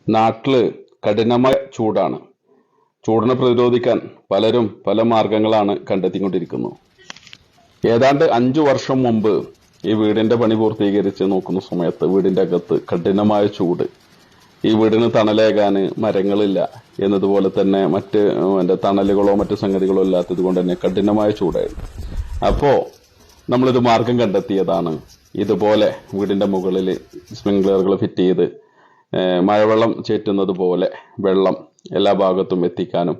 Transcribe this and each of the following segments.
നാട്ടില് കഠിനമായ ചൂടാണ്. ചൂടിനെ പ്രതിരോധിക്കാൻ പലരും പല മാർഗങ്ങളാണ് കണ്ടെത്തിക്കൊണ്ടിരിക്കുന്നത്. ഏതാണ്ട് 5 വർഷം മുമ്പ് ഈ വീടിന്റെ പണി പൂർത്തീകരിച്ച് നോക്കുന്ന സമയത്ത് വീടിന്റെ അകത്ത് കഠിനമായ ചൂട്. ഈ വീടിന് തണലേകാന് മരങ്ങളില്ല എന്നതുപോലെ തന്നെ മറ്റ് തണലുകളോ മറ്റു സംഗതികളോ ഇല്ലാത്തത് കൊണ്ട് തന്നെ കഠിനമായ ചൂടായിരുന്നു. അപ്പോ നമ്മളൊരു മാർഗം കണ്ടെത്തിയതാണ്. ഇതുപോലെ വീടിന്റെ മുകളിൽ സ്പ്രിംഗ്ലറുകൾ ഫിറ്റ് ചെയ്ത് മഴവെള്ളം ചേറ്റുന്നത് പോലെ വെള്ളം എല്ലാ ഭാഗത്തും എത്തിക്കാനും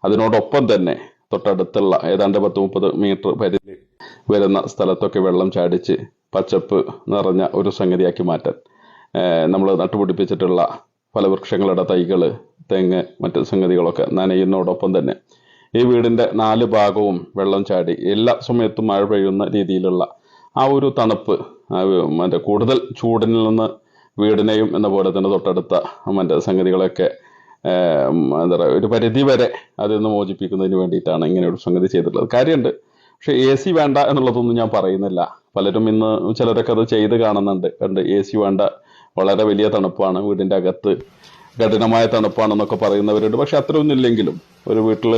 അതിനോടൊപ്പം തന്നെ തൊട്ടടുത്തുള്ള ഏതാണ്ട് 10-30 മീറ്റർ പരിധി വരുന്ന സ്ഥലത്തൊക്കെ വെള്ളം ചാടിച്ച് പച്ചപ്പ് നിറഞ്ഞ ഒരു സംഗതിയാക്കി മാറ്റാൻ നമ്മൾ നട്ടുപിടിപ്പിച്ചിട്ടുള്ള ഫലവൃക്ഷങ്ങളുടെ തൈകള്, തെങ്ങ്, മറ്റ് സംഗതികളൊക്കെ നനയുന്നതോടൊപ്പം തന്നെ ഈ വീടിന്റെ 4 ഭാഗവും വെള്ളം ചാടി എല്ലാ സമയത്തും മഴ പെയ്യുന്ന രീതിയിലുള്ള ആ ഒരു തണുപ്പ് കൂടുതൽ ചൂടിൽ നിന്ന് വീടിനെയും എന്ന പോലെ തന്നെ തൊട്ടടുത്ത സംഗതികളൊക്കെ എന്താ പറയുക ഒരു പരിധി വരെ അതിൽ നിന്ന് മോചിപ്പിക്കുന്നതിന് വേണ്ടിയിട്ടാണ് ഇങ്ങനെ ഒരു സംഗതി ചെയ്തിട്ടുള്ളത്. കാര്യമുണ്ട്. പക്ഷെ AC വേണ്ട എന്നുള്ളതൊന്നും ഞാൻ പറയുന്നില്ല. പലരും ഇന്ന് ചിലരൊക്കെ അത് ചെയ്ത് കാണുന്നുണ്ട്. AC വേണ്ട, വളരെ വലിയ തണുപ്പാണ്, വീടിന്റെ അകത്ത് കഠിനമായ തണുപ്പാണെന്നൊക്കെ പറയുന്നവരുണ്ട്. പക്ഷെ അത്രയൊന്നും ഇല്ലെങ്കിലും ഒരു വീട്ടിൽ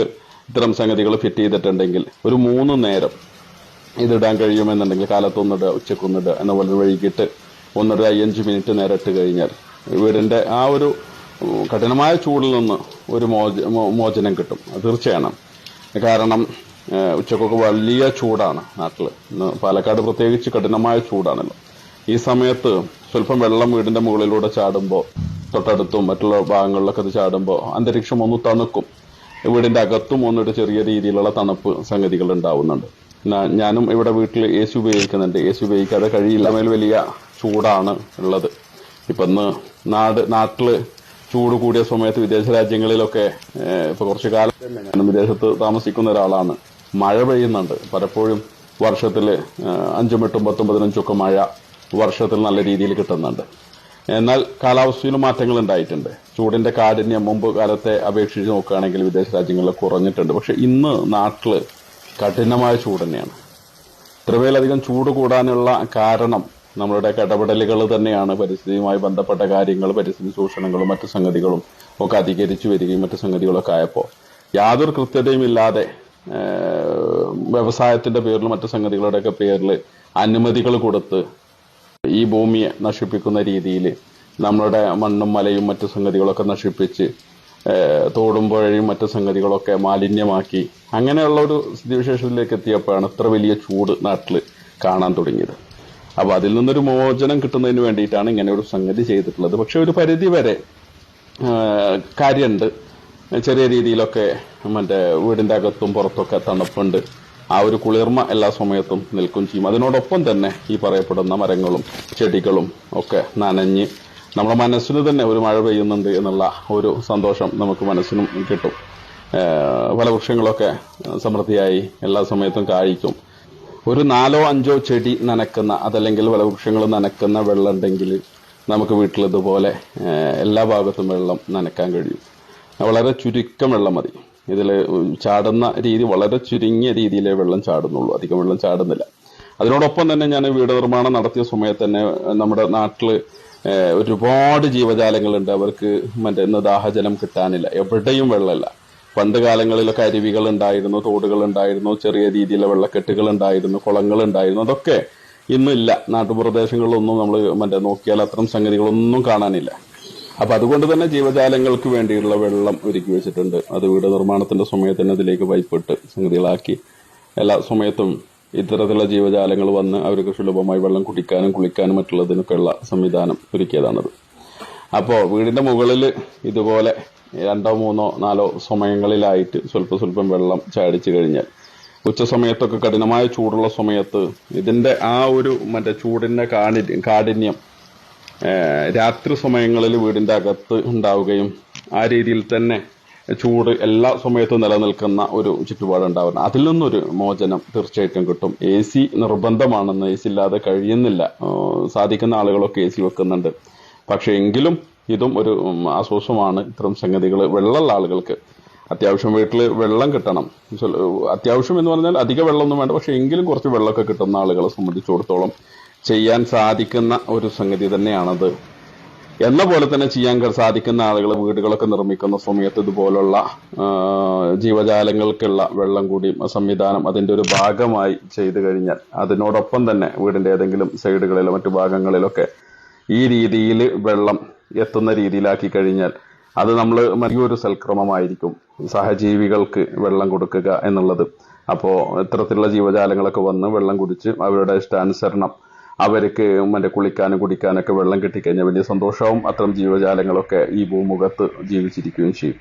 ഇത്തരം സംഗതികൾ ഫിറ്റ് ചെയ്തിട്ടുണ്ടെങ്കിൽ ഒരു 3 നേരം ഇതിടാൻ കഴിയുമെന്നുണ്ടെങ്കിൽ കാലത്തൊന്നിടുക, ഉച്ചക്കൊന്നിടുക, എന്ന പോലെ വൈകിട്ട് ഒന്നിടുക, 5 മിനിറ്റ് നേരം ഇട്ട് കഴിഞ്ഞാൽ വീടിന്റെ ആ ഒരു കഠിനമായ ചൂടിൽ നിന്ന് ഒരു മോചനം കിട്ടും. തീർച്ചയാണ്. കാരണം ഉച്ചക്കൊക്കെ വലിയ ചൂടാണ് നാട്ടില്. പാലക്കാട് പ്രത്യേകിച്ച് കഠിനമായ ചൂടാണല്ലോ. ഈ സമയത്ത് സ്വല്പം വെള്ളം വീടിന്റെ മുകളിലൂടെ ചാടുമ്പോൾ തൊട്ടടുത്തും മറ്റുള്ള ഭാഗങ്ങളിലൊക്കെ അത് ചാടുമ്പോൾ അന്തരീക്ഷം ഒന്ന് തണുക്കും. വീടിന്റെ അകത്തും ഒന്നിട്ട് ചെറിയ രീതിയിലുള്ള തണുപ്പ് സംഗതികൾ ഉണ്ടാവുന്നുണ്ട്. ഞാനും ഇവിടെ വീട്ടിൽ AC ഉപയോഗിക്കുന്നുണ്ട്. AC ഉപയോഗിക്കാതെ കഴിയില്ല. മേൽ വലിയ ചൂടാണ് ഉള്ളത്. ഇപ്പൊ ഇന്ന് നാട്ടില് ചൂട് കൂടിയ സമയത്ത് വിദേശ രാജ്യങ്ങളിലൊക്കെ ഇപ്പൊ കുറച്ചു കാലം തന്നെ ഞാൻ വിദേശത്ത് താമസിക്കുന്ന ഒരാളാണ്. മഴ പെയ്യുന്നുണ്ട്. പലപ്പോഴും വർഷത്തില് 5, 8, 10, 15 മഴ വർഷത്തിൽ നല്ല രീതിയിൽ കിട്ടുന്നുണ്ട്. എന്നാൽ കാലാവസ്ഥയിൽ മാറ്റങ്ങൾ ഉണ്ടായിട്ടുണ്ട്. ചൂടിന്റെ കാഠിന്യം മുമ്പ് കാലത്തെ അപേക്ഷിച്ച് നോക്കുകയാണെങ്കിൽ വിദേശ രാജ്യങ്ങളിൽ കുറഞ്ഞിട്ടുണ്ട്. പക്ഷെ ഇന്ന് നാട്ടില് കഠിനമായ ചൂട് തന്നെയാണ്. ഇത്രമേലധികം ചൂട് കൂടാനുള്ള കാരണം നമ്മളുടെ ഇടപെടലുകൾ തന്നെയാണ്. പരിസ്ഥിതിയുമായി ബന്ധപ്പെട്ട കാര്യങ്ങൾ, പരിസ്ഥിതി ചൂഷണങ്ങളും മറ്റു സംഗതികളും ഒക്കെ അധികരിച്ചു വരികയും മറ്റു സംഗതികളൊക്കെ ആയപ്പോൾ യാതൊരു കൃത്യതയും ഇല്ലാതെ വ്യവസായത്തിന്റെ പേരിൽ മറ്റു സംഗതികളുടെയൊക്കെ പേരിൽ അനുമതികൾ കൊടുത്ത് ഈ ഭൂമിയെ നശിപ്പിക്കുന്ന രീതിയിൽ നമ്മളുടെ മണ്ണും മലയും മറ്റു സംഗതികളൊക്കെ നശിപ്പിച്ച് തോടും പുഴയും മറ്റു സംഗതികളൊക്കെ മാലിന്യമാക്കി അങ്ങനെയുള്ള ഒരു സ്ഥിതിവിശേഷത്തിലേക്ക് എത്തിയപ്പോഴാണ് ഇത്ര വലിയ ചൂട് നാട്ടിൽ കാണാൻ തുടങ്ങിയത്. അപ്പൊ അതിൽ നിന്നൊരു മോചനം കിട്ടുന്നതിന് വേണ്ടിയിട്ടാണ് ഇങ്ങനെ ഒരു സംഗതി ചെയ്തിട്ടുള്ളത്. പക്ഷെ ഒരു പരിധി വരെ കാര്യമുണ്ട്. ചെറിയ രീതിയിലൊക്കെ വീടിന്റെ അകത്തും പുറത്തൊക്കെ തണുപ്പുണ്ട്. ആ ഒരു കുളിർമ എല്ലാ സമയത്തും നിൽക്കും ചെയ്യും. അതിനോടൊപ്പം തന്നെ ഈ പറയപ്പെടുന്ന മരങ്ങളും ചെടികളും ഒക്കെ നനഞ്ഞ് നമ്മുടെ മനസ്സിന് തന്നെ ഒരു മഴ പെയ്യുന്നുണ്ട് എന്നുള്ള ഒരു സന്തോഷം നമുക്ക് മനസ്സിനും കിട്ടും. പല വൃക്ഷങ്ങളൊക്കെ സമൃദ്ധിയായി എല്ലാ സമയത്തും കായ്ക്കും. ഒരു 4-5 ചെടി നനക്കുന്ന അതല്ലെങ്കിൽ പല വൃക്ഷങ്ങൾ നനക്കുന്ന വെള്ളം ഉണ്ടെങ്കിൽ നമുക്ക് വീട്ടിൽ ഇതുപോലെ എല്ലാ ഭാഗത്തും വെള്ളം നനക്കാൻ കഴിയും. വളരെ ചുരുക്കം വെള്ളം മതി. ഇതിൽ ചാടുന്ന രീതി വളരെ ചുരുങ്ങിയ രീതിയിലേ വെള്ളം ചാടുന്നുള്ളൂ. അധികം വെള്ളം ചാടുന്നില്ല. അതിനോടൊപ്പം തന്നെ ഞാൻ വീട് നിർമ്മാണം നടത്തിയ സമയത്ത് തന്നെ നമ്മുടെ നാട്ടില് ഒരുപാട് ജീവജാലങ്ങളുണ്ട്. അവർക്ക് ഇന്ന് ദാഹജലം കിട്ടാനില്ല. എവിടെയും വെള്ളമില്ല. പണ്ട് കാലങ്ങളിലൊക്കെ അരുവികൾ ഉണ്ടായിരുന്നു, തോടുകൾ ഉണ്ടായിരുന്നു, ചെറിയ രീതിയിലുള്ള വെള്ളക്കെട്ടുകൾ ഉണ്ടായിരുന്നു, കുളങ്ങൾ ഉണ്ടായിരുന്നു. അതൊക്കെ ഇന്നില്ല. നാട്ടുപ്രദേശങ്ങളിലൊന്നും നമ്മൾ നോക്കിയാൽ അത്തരം സംഗതികളൊന്നും കാണാനില്ല. അപ്പൊ അതുകൊണ്ട് തന്നെ ജീവജാലങ്ങൾക്ക് വേണ്ടിയുള്ള വെള്ളം ഒരുക്കി വെച്ചിട്ടുണ്ട്. അത് വീട് നിർമ്മാണത്തിന്റെ സമയത്ത് തന്നെ അതിലേക്ക് പൈപ്പിട്ട് സംഗതികളാക്കി എല്ലാ സമയത്തും ഇത്തരത്തിലുള്ള ജീവജാലങ്ങൾ വന്ന് അവർക്ക് സുലഭമായി വെള്ളം കുടിക്കാനും കുളിക്കാനും മറ്റുള്ളതിനൊക്കെയുള്ള സംവിധാനം ഒരുക്കിയതാണത്. അപ്പോൾ വീടിന്റെ മുകളിൽ ഇതുപോലെ 2, 3, 4 സമയങ്ങളിലായിട്ട് സ്വല്പം വെള്ളം ചാടിച്ചു കഴിഞ്ഞാൽ ഉച്ച സമയത്തൊക്കെ കഠിനമായ ചൂടുള്ള സമയത്ത് ഇതിന്റെ ആ ഒരു ചൂടിന്റെ കാഠിന്യം രാത്രി സമയങ്ങളിൽ വീടിന്റെ അകത്ത് ഉണ്ടാവുകയും ആ രീതിയിൽ തന്നെ ചൂട് എല്ലാ സമയത്തും നിലനിൽക്കുന്ന ഒരു ചുറ്റുപാടുണ്ടാവുന്നത്. അതിൽ നിന്നൊരു മോചനം തീർച്ചയായിട്ടും കിട്ടും. AC നിർബന്ധമാണെന്ന്, AC ഇല്ലാതെ കഴിയുന്നില്ല. സാധിക്കുന്ന ആളുകളൊക്കെ AC വെക്കുന്നുണ്ട്. പക്ഷെ എങ്കിലും ഇതും ഒരു ആശ്വാസമാണ്. ഇത്തരം സംഗതികൾ വെള്ളമുള്ള ആളുകൾക്ക് അത്യാവശ്യം വീട്ടിൽ വെള്ളം കിട്ടണം. അത്യാവശ്യം എന്ന് പറഞ്ഞാൽ അധിക വെള്ളമൊന്നും വേണ്ട, പക്ഷെ എങ്കിലും കുറച്ച് വെള്ളമൊക്കെ കിട്ടുന്ന ആളുകളെ സംബന്ധിച്ചിടത്തോളം ചെയ്യാൻ സാധിക്കുന്ന ഒരു സംഗതി തന്നെയാണത്. എന്ന പോലെ തന്നെ ചെയ്യാൻ സാധിക്കുന്ന ആളുകൾ വീടുകളൊക്കെ നിർമ്മിക്കുന്ന സമയത്ത് ഇതുപോലുള്ള ജീവജാലങ്ങൾക്കുള്ള വെള്ളം കൂടി സംവിധാനം അതിന്റെ ഒരു ഭാഗമായി ചെയ്തു കഴിഞ്ഞാൽ, അതിനോടൊപ്പം തന്നെ വീടിന്റെ ഏതെങ്കിലും സൈഡുകളിലോ മറ്റു ഭാഗങ്ങളിലൊക്കെ ഈ രീതിയിൽ വെള്ളം എത്തുന്ന രീതിയിലാക്കി കഴിഞ്ഞാൽ അത് നമ്മൾ വലിയൊരു സൽക്രമമായിരിക്കും സഹജീവികൾക്ക് വെള്ളം കൊടുക്കുക എന്നുള്ളത്. അപ്പോൾ ഇത്തരത്തിലുള്ള ജീവജാലങ്ങളൊക്കെ വന്ന് വെള്ളം കുടിച്ച് അവരുടെ ഇഷ്ടാനുസരണം അവർക്ക് മറ്റേ കുളിക്കാനും കുടിക്കാനൊക്കെ വെള്ളം കിട്ടിക്കഴിഞ്ഞാൽ വലിയ സന്തോഷവും അത്തരം ജീവജാലങ്ങളൊക്കെ ഈ ഭൂമുഖത്ത് ജീവിച്ചിരിക്കുകയും ചെയ്യും.